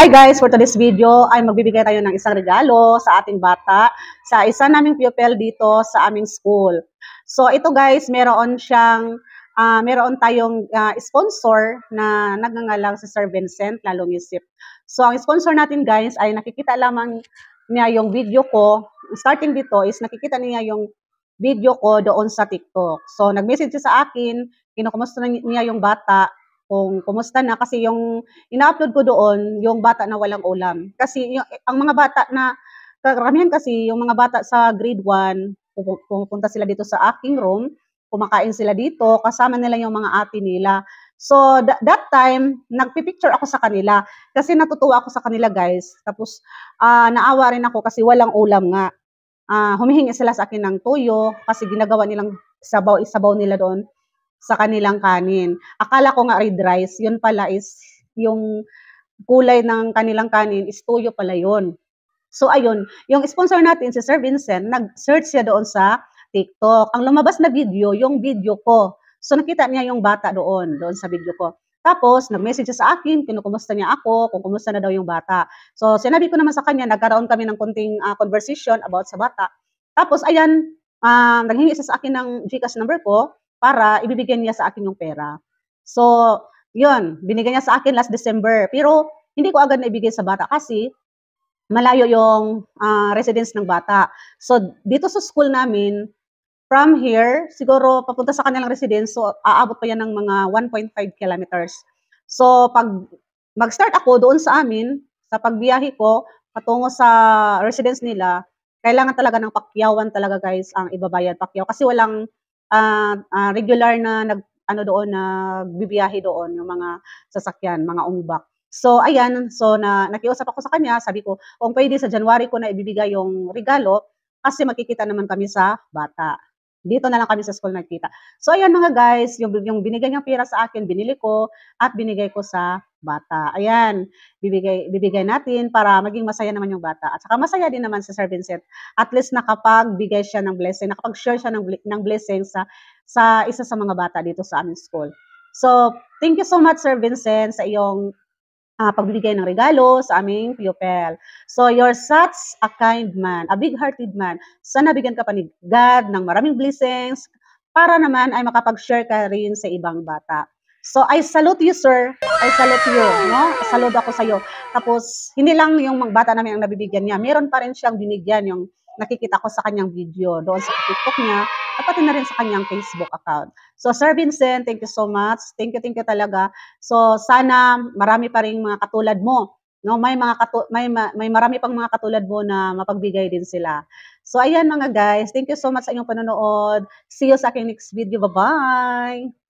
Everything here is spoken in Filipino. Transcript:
Hi guys, for today's video ay magbibigay tayo ng isang regalo sa ating bata, sa isa naming pupil dito sa aming school. So ito guys, meron tayong sponsor na nagngangalang si Sir Vincent Lalong Isip. So ang sponsor natin guys ay nakikita lamang niya yung video ko. Starting dito is nakikita niya yung video ko doon sa TikTok. So nag-message siya sa akin, kinukumusta niya yung bata kung kumusta na kasi yung ina-upload ko doon yung bata na walang ulam. Kasi ang mga bata na karamihan kasi yung mga bata sa grade 1 pumupunta sila dito sa aking room, kumakain sila dito, kasama nila yung mga ate nila. So that time nagpi-picture ako sa kanila kasi natutuwa ako sa kanila guys. Tapos naawa rin ako kasi walang ulam nga. Humihingi sila sa akin ng tuyo kasi ginagawa nilang isabaw nila doon sa kanilang kanin. Akala ko nga red rice, yun pala is yung kulay ng kanilang kanin is tuyo pala yun. So ayun, yung sponsor natin si Sir Vincent, nag-search siya doon sa TikTok. Ang lumabas na video, yung video ko. So nakita niya yung bata doon sa video ko. Tapos, nag-message siya sa akin, kinukumusta niya ako, kung kumusta na daw yung bata. So, sinabi ko naman sa kanya, nagkaroon kami ng konting conversation about sa bata. Tapos, ayan, naghingi siya sa akin ng GCash number ko, para ibibigay niya sa akin yung pera. So, yun, binigay niya sa akin last December. Pero, hindi ko agad naibigay sa bata kasi malayo yung residence ng bata. So, dito sa school namin, from here, siguro papunta sa kanilang residence, so aabot pa yan ng mga 1.5 kilometers. So, pag mag-start ako doon sa amin, sa pagbiyahe ko, patungo sa residence nila, kailangan talaga ng pakyawan talaga guys ang ibabayad pakyaw kasi walang regular na nagbibiyahe doon yung mga sasakyan, mga umbak. So ayan, so nakiusap ako sa kanya, sabi ko kung pwede sa January ko na ibibigay yung regalo kasi makikita naman kami sa bata. Dito na lang kami sa school nagkita. So ayan mga guys, yung binigay niyang pera sa akin, binili ko at binigay ko sa bata. Ayan, bibigay natin para maging masaya naman yung bata. At saka masaya din naman si Sir Vincent. At least nakapagbigay siya ng blessing, nakapag-share siya ng blessing sa isa sa mga bata dito sa aming school. So, thank you so much Sir Vincent sa iyong pagbibigay ng regalo sa aming pupil. So, you're such a kind man, a big-hearted man. Sana bigyan ka pa ni God ng maraming blessings para naman ay makapag-share ka rin sa ibang bata. So, I salute you, sir. I salute you. No? Saludo ako sa iyo. Tapos, hindi lang yung mga bata namin ang nabibigyan niya. Meron pa rin siyang binigyan yung nakikita ko sa kanyang video doon sa TikTok niya at pati na rin sa kanyang Facebook account. So, Sir Vincent, thank you so much. Thank you talaga. So, sana marami pa ring mga katulad mo. No, may marami pang mga katulad mo na mapagbigay din sila. So, ayan mga guys. Thank you so much sa inyong panonood. See you sa aking next video. Bye-bye!